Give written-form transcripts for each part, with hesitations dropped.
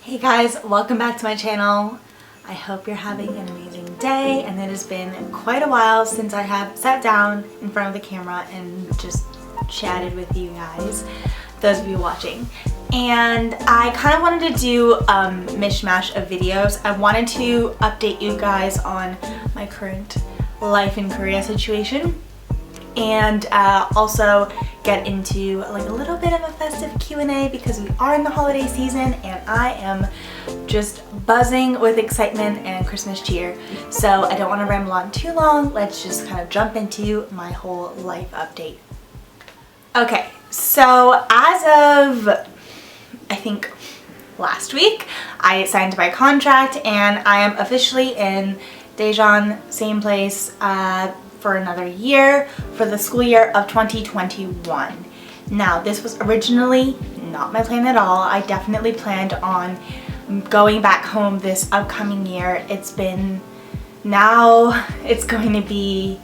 Hey guys, welcome back to my channel. I hope you're having an amazing day, and it has been quite a while since I have sat down in front of the camera and just chatted with you guys, those of you watching. And I kind of wanted to do a mishmash of videos. I wanted to update you guys on my current life in Korea situation, and also get into like a little bit of a festive Q&A because we are in the holiday season and I am just buzzing with excitement and Christmas cheer. So I don't want to ramble on too long. Let's just kind of jump into my whole life update. Okay, so as of I think last week I signed my contract and I am officially in Daejeon, same place, for another year, for the school year of 2021. Now, this was originally not my plan at all. I definitely planned on going back home this upcoming year. It's going to be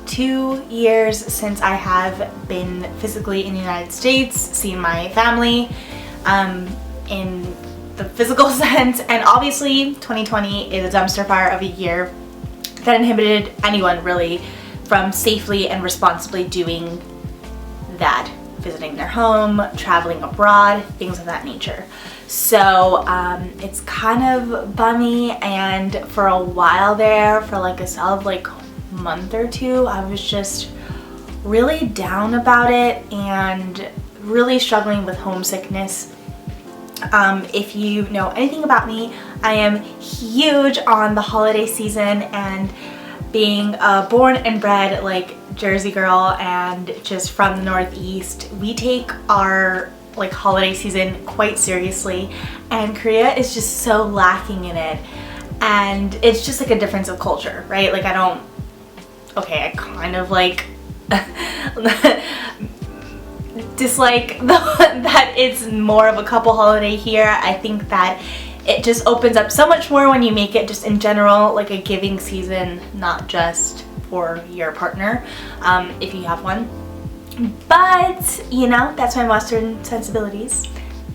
2 years since I have been physically in the United States, seen my family in the physical sense, and obviously 2020 is a dumpster fire of a year that inhibited anyone really from safely and responsibly doing that, visiting their home, traveling abroad, things of that nature. So it's kind of bummy, and for a while there, for like a solid month or two, I was just really down about it and really struggling with homesickness. If you know anything about me, I am huge on the holiday season, and being a born and bred Jersey girl and just from the Northeast, we take our holiday season quite seriously, and Korea is just so lacking in it. And it's just a difference of culture, right? I kind of dislike that it's more of a couple holiday here. I think that it just opens up so much more when you make it just in general a giving season, not just for your partner, if you have one. But you know, that's my Western sensibilities.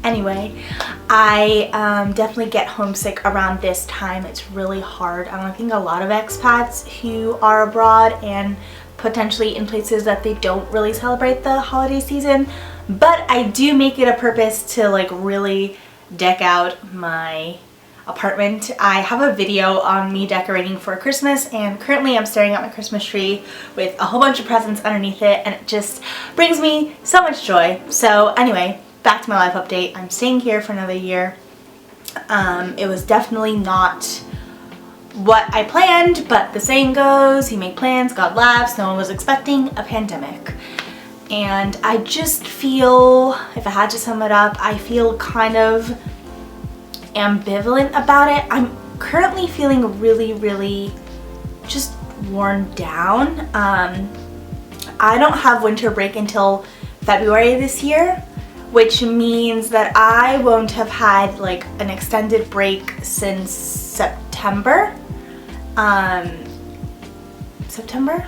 Anyway, I definitely get homesick around this time. It's really hard. I think a lot of expats who are abroad and potentially in places that they don't really celebrate the holiday season, but I do make it a purpose to really deck out my apartment. I have a video on me decorating for Christmas, and currently I'm staring at my Christmas tree with a whole bunch of presents underneath it, and it just brings me so much joy. So anyway, back to my life update. I'm staying here for another year. It was definitely not what I planned, but the saying goes, you make plans, God laughs. No one was expecting a pandemic. And I just feel, if I had to sum it up, I feel kind of ambivalent about it. I'm currently feeling really just worn down. I don't have winter break until February this year, which means that I won't have had an extended break since September. September?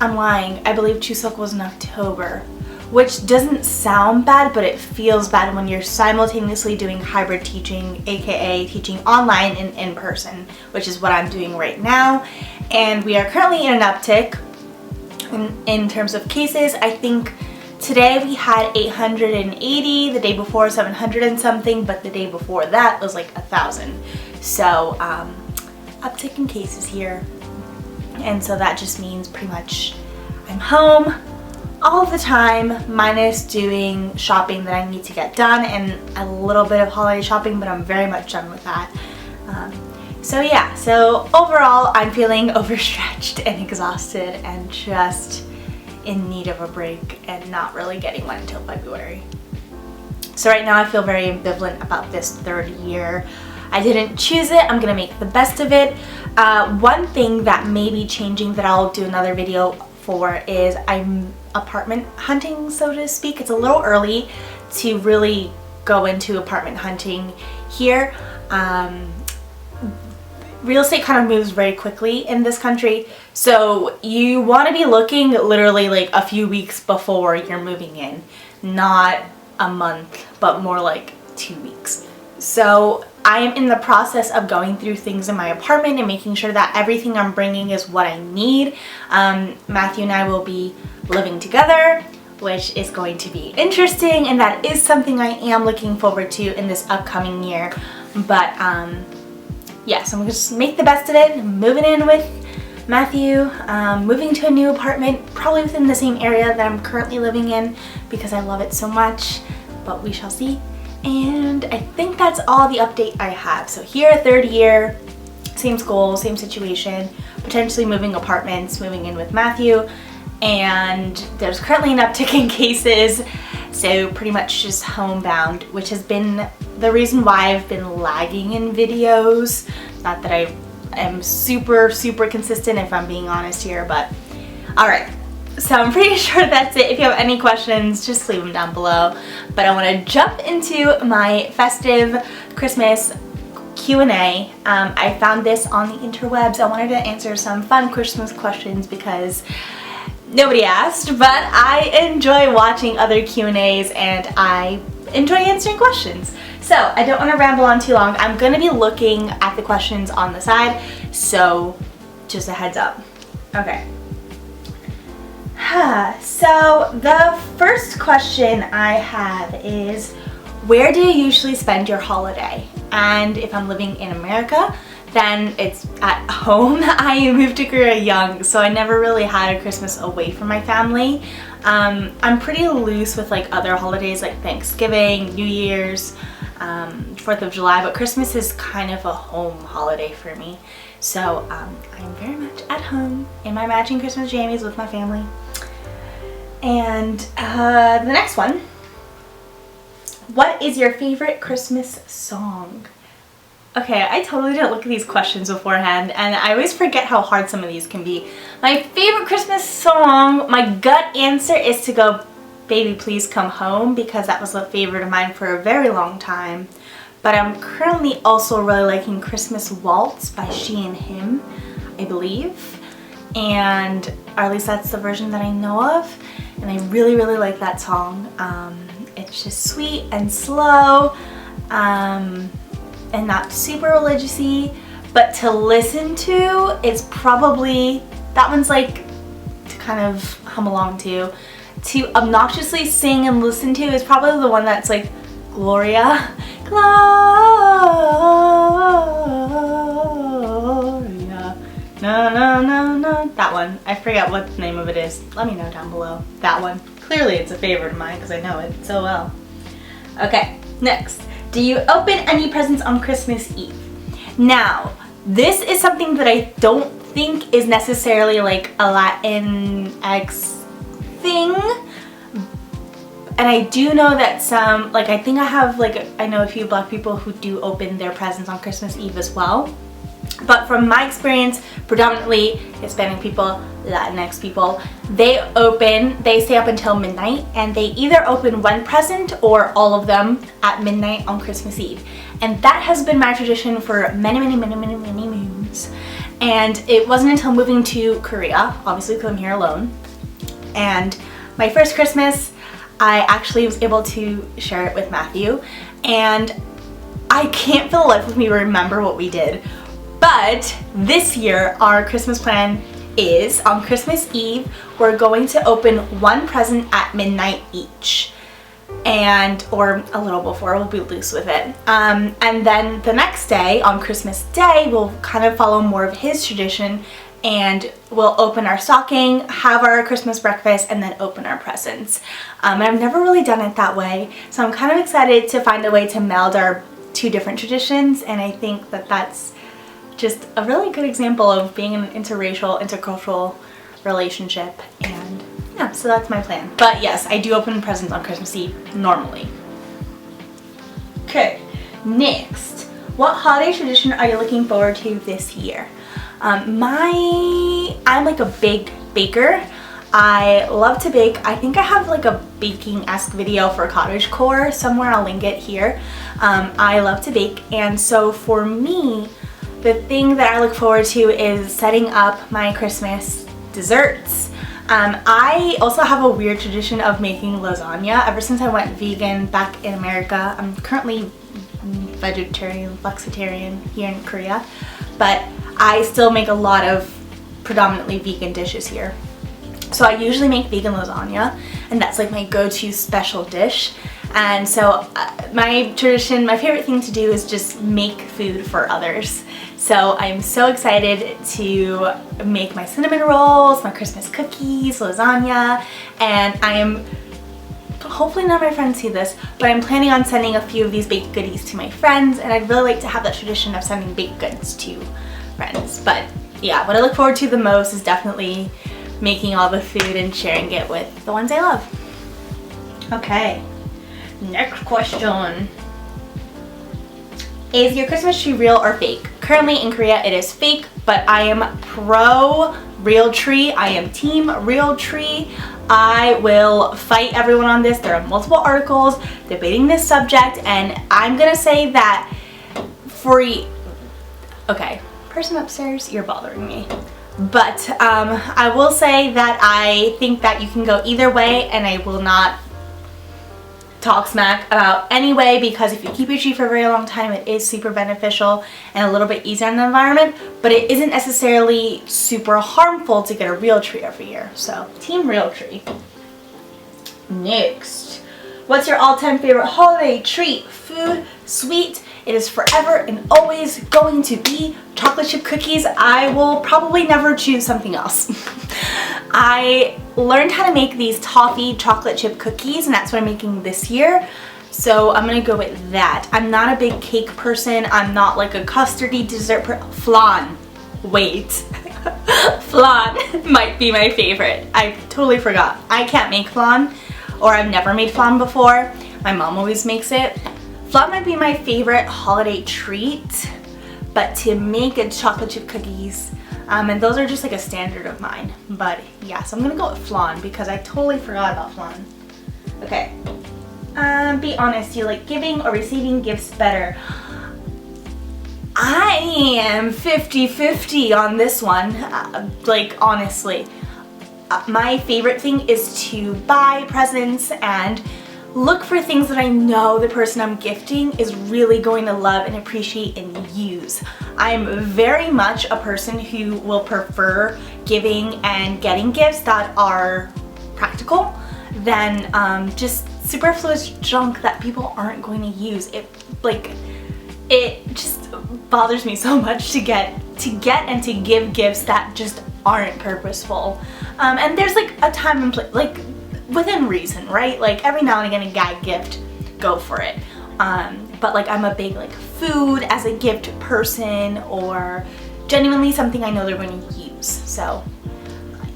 I'm lying. I believe Chuseok was in October, which doesn't sound bad, but it feels bad when you're simultaneously doing hybrid teaching, aka teaching online and in person, which is what I'm doing right now. And we are currently in an uptick in terms of cases. I think today we had 880, the day before 700 and something, but the day before that was 1,000. So uptick in cases here. And so that just means pretty much I'm home all the time, minus doing shopping that I need to get done and a little bit of holiday shopping, but I'm very much done with that. So yeah, so overall I'm feeling overstretched and exhausted and just in need of a break, and not really getting one until February. So right now I feel very ambivalent about this third year. I didn't choose it. I'm gonna make the best of it. One thing that may be changing that I'll do another video for is I'm apartment hunting, so to speak. It's a little early to really go into apartment hunting here. Real estate kind of moves very quickly in this country, so you want to be looking literally a few weeks before you're moving in, not a month, but more 2 weeks. So I am in the process of going through things in my apartment and making sure that everything I'm bringing is what I need. Matthew and I will be living together, which is going to be interesting, and that is something I am looking forward to in this upcoming year. But yeah, so I'm gonna just make the best of it. I'm moving in with Matthew, moving to a new apartment, probably within the same area that I'm currently living in because I love it so much, but we shall see. And I think that's all the update I have. So here, 3rd year, same school, same situation, potentially moving apartments, moving in with Matthew, and there's currently an uptick in cases, so pretty much just homebound, which has been the reason why I've been lagging in videos. Not that I am super consistent, if I'm being honest here, but alright. So I'm pretty sure that's it. If you have any questions, just leave them down below. But I want to jump into my festive Christmas Q&A. I found this on the interwebs. I wanted to answer some fun Christmas questions because nobody asked, but I enjoy watching other Q&As and I enjoy answering questions. So I don't want to ramble on too long. I'm going to be looking at the questions on the side, so just a heads up. Okay. So the first question I have is, where do you usually spend your holiday? And if I'm living in America, then it's at home. I moved to Korea young, so I never really had a Christmas away from my family. I'm pretty loose with like other holidays like Thanksgiving, New Year's, 4th of July, but Christmas is kind of a home holiday for me. So I'm very much at home in my matching Christmas jammies with my family. And the next one, what is your favorite Christmas song? Okay, I totally didn't look at these questions beforehand, and I always forget how hard some of these can be. My favorite Christmas song, my gut answer is to go Baby Please Come Home, because that was a favorite of mine for a very long time. But I'm currently also really liking Christmas Waltz by She and Him, I believe. And, or at least that's the version that I know of. And I really like that song. It's just sweet and slow, and not super religious-y, but to listen to, it's probably, that one's like to kind of hum along to obnoxiously sing and listen to is probably the one that's like Gloria. Gloria. No, no, no, no. That one. I forget what the name of it is. Let me know down below. That one. Clearly it's a favorite of mine because I know it so well. Okay, next. Do you open any presents on Christmas Eve? Now, this is something that I don't think is necessarily like a Latinx thing. And I do know that some, like I think I have like, I know a few Black people who do open their presents on Christmas Eve as well. But from my experience, predominantly Hispanic people, Latinx people, they stay up until midnight, and they either open one present or all of them at midnight on Christmas Eve. And that has been my tradition for many moons. And it wasn't until moving to Korea, obviously because I'm here alone, and my first Christmas, I actually was able to share it with Matthew, and I can't for the life of me remember what we did. But this year, our Christmas plan is on Christmas Eve, we're going to open one present at midnight each. Or a little before, we'll be loose with it. And then the next day, on Christmas Day, we'll kind of follow more of his tradition, and we'll open our stocking, have our Christmas breakfast, and then open our presents. And I've never really done it that way, so I'm kind of excited to find a way to meld our two different traditions, and I think that that's just a really good example of being in an interracial, intercultural relationship, and yeah, so that's my plan. But yes, I do open presents on Christmas Eve, normally. Okay, next. What holiday tradition are you looking forward to this year? I'm like a big baker. I love to bake. I think I have like a baking-esque video for cottagecore somewhere. I'll link it here. I love to bake, and so for me, the thing that I look forward to is setting up my Christmas desserts. I also have a weird tradition of making lasagna. Ever since I went vegan back in America, I'm currently vegetarian, flexitarian here in Korea, but I still make a lot of predominantly vegan dishes here. So I usually make vegan lasagna, and that's like my go-to special dish. And so my tradition, my favorite thing to do is just make food for others. So I'm so excited to make my cinnamon rolls, my Christmas cookies, lasagna, and I am, hopefully none of my friends see this, but I'm planning on sending a few of these baked goodies to my friends, and I'd really like to have that tradition of sending baked goods to friends. But yeah, what I look forward to the most is definitely making all the food and sharing it with the ones I love. Okay, next question. Is your Christmas tree real or fake? Currently in Korea it is fake, but I am pro real tree. I am team real tree. I will fight everyone on this. There are multiple articles debating this subject, and I'm gonna say that okay, person upstairs, you're bothering me. But I will say that I think that you can go either way, and I will not talk smack about any way, because if you keep your tree for a very long time, it is super beneficial and a little bit easier on the environment, but it isn't necessarily super harmful to get a real tree every year. So team real tree. Next, what's your all-time favorite holiday treat, food, sweet? It is forever and always going to be chocolate chip cookies. I will probably never choose something else. I learned how to make these toffee chocolate chip cookies, and that's what I'm making this year. So I'm gonna go with that. I'm not a big cake person. I'm not like a custardy dessert flan. Wait. Flan might be my favorite. I totally forgot. I can't make flan, or I've never made flan before. My mom always makes it. Flan might be my favorite holiday treat, but to make a chocolate chip cookies, and those are just like a standard of mine. But yeah, so I'm gonna go with flan because I totally forgot about flan. Okay, be honest, do you like giving or receiving gifts better? I am 50-50 on this one, like honestly. My favorite thing is to buy presents and look for things that I know the person I'm gifting is really going to love and appreciate and use. I'm very much a person who will prefer giving and getting gifts that are practical than just superfluous junk that people aren't going to use. It just bothers me so much to get and to give gifts that just aren't purposeful. And there's like a time and place, like within reason, right? Like every now and again a gag gift, go for it. But like I'm a big like food as a gift person, or genuinely something I know they're going to use. So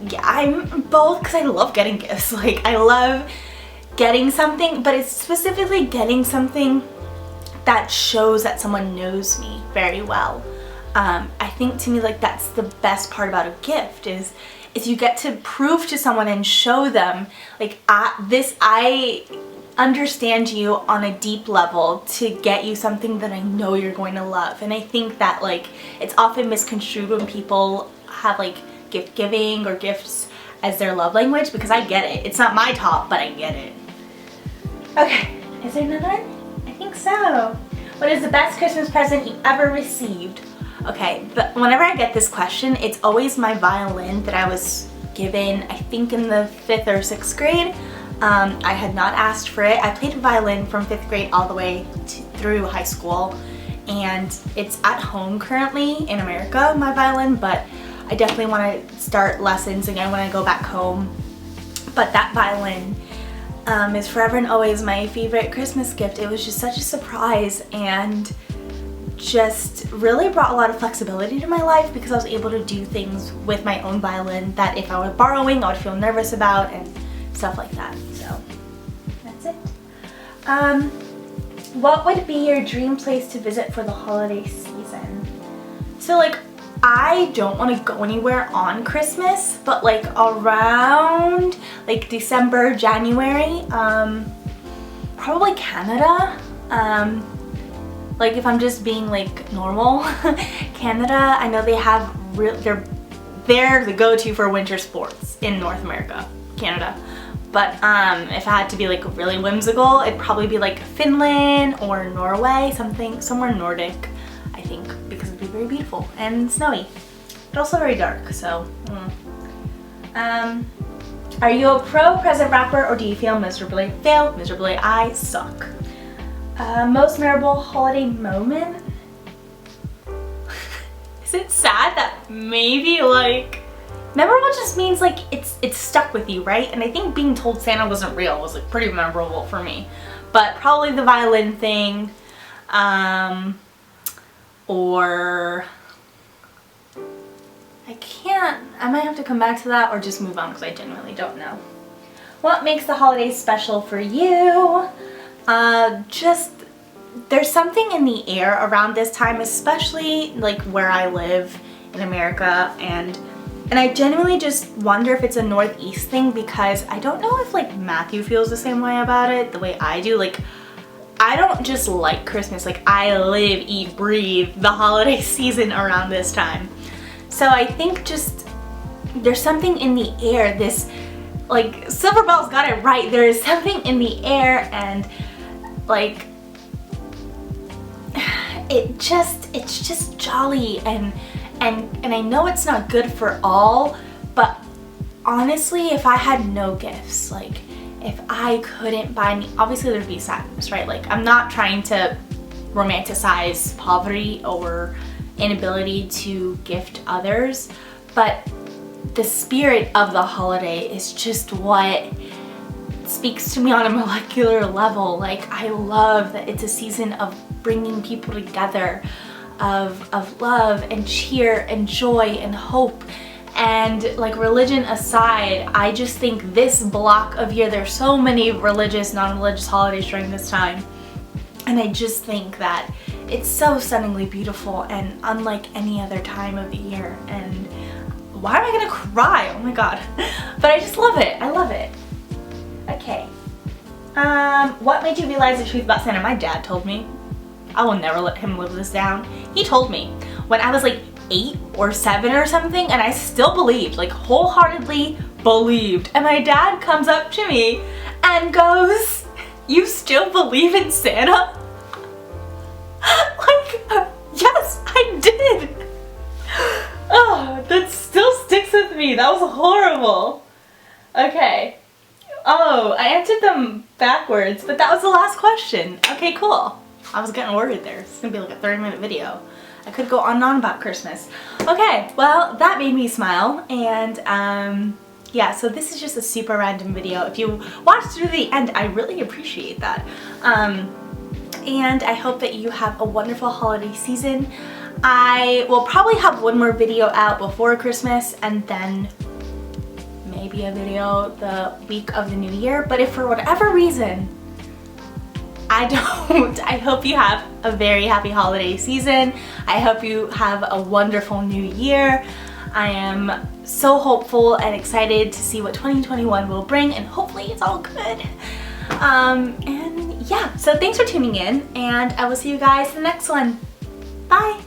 yeah, I'm both, because I love getting gifts. Like I love getting something, but it's specifically getting something that shows that someone knows me very well. I think to me, like that's the best part about a gift is you get to prove to someone and show them like I understand you on a deep level to get you something that I know you're going to love. And I think that like it's often misconstrued when people have like gift giving or gifts as their love language, because I get it. It's not my top, but I get it. Okay, is there another one? I think so. What is the best Christmas present you ever received? Okay, but whenever I get this question, it's always my violin that I was given, I think in the 5th or 6th grade. I had not asked for it. I played violin from 5th grade all the way through high school, and it's at home currently in America, my violin, but I definitely want to start lessons again when I go back home. But that violin is forever and always my favorite Christmas gift. It was just such a surprise and just really brought a lot of flexibility to my life, because I was able to do things with my own violin that if I were borrowing I would feel nervous about and stuff like that. So that's it. What would be your dream place to visit for the holiday season? So like I don't want to go anywhere on Christmas, but like around like December, January, probably Canada. Like if I'm just being like normal, Canada, I know they have they're the go-to for winter sports. in North America, Canada. But if I had to be like really whimsical, it'd probably be like Finland or Norway, somewhere Nordic, I think, because it'd be very beautiful and snowy, but also very dark, so. Are you a pro present wrapper or do you fail miserably? Fail miserably, I suck. Most memorable holiday moment? Is it sad that maybe like, memorable just means like it's stuck with you, right? And I think being told Santa wasn't real was like pretty memorable for me. But probably the violin thing, or I might have to come back to that or just move on because I genuinely don't know. What makes the holidays special for you? Just there's something in the air around this time, especially like where I live in America, and I genuinely just wonder if it's a Northeast thing, because I don't know if like Matthew feels the same way about it the way I do. Like, I don't just like Christmas, like I live, eat, breathe the holiday season around this time. So I think just there's something in the air, this, like, Silver Bell's got it right, there is something in the air, and like it's just jolly, and I know it's not good for all, but honestly, if I had no gifts, like if I couldn't buy any, obviously there'd be sadness, right? Like, I'm not trying to romanticize poverty or inability to gift others, but the spirit of the holiday is just what speaks to me on a molecular level. Like, I love that it's a season of bringing people together, of love and cheer and joy and hope. And like, religion aside, I just think this block of year, there's so many religious, non-religious holidays during this time, and I just think that it's so stunningly beautiful and unlike any other time of the year. And why am I gonna cry? Oh my god. But I just love it. I love it. Okay. What made you realize the truth about Santa? My dad told me. I will never let him live this down. He told me when I was like 8 or 7 or something, and I still believed, like wholeheartedly believed. And my dad comes up to me and goes, "You still believe in Santa?" Like, yes, I did. Oh, that still sticks with me. That was horrible. Okay. Oh, I answered them backwards, but that was the last question. Okay, cool. I was getting worried there. It's gonna be like a 30-minute video. I could go on and on about Christmas. Okay, well, that made me smile, and yeah, so this is just a super random video. If you watched through the end, I really appreciate that. And I hope that you have a wonderful holiday season. I will probably have one more video out before Christmas, and then maybe a video the week of the new year. But if for whatever reason I don't, I hope you have a very happy holiday season. I hope you have a wonderful new year. I am so hopeful and excited to see what 2021 will bring, and hopefully it's all good. And yeah, so thanks for tuning in, and I will see you guys in the next one. Bye!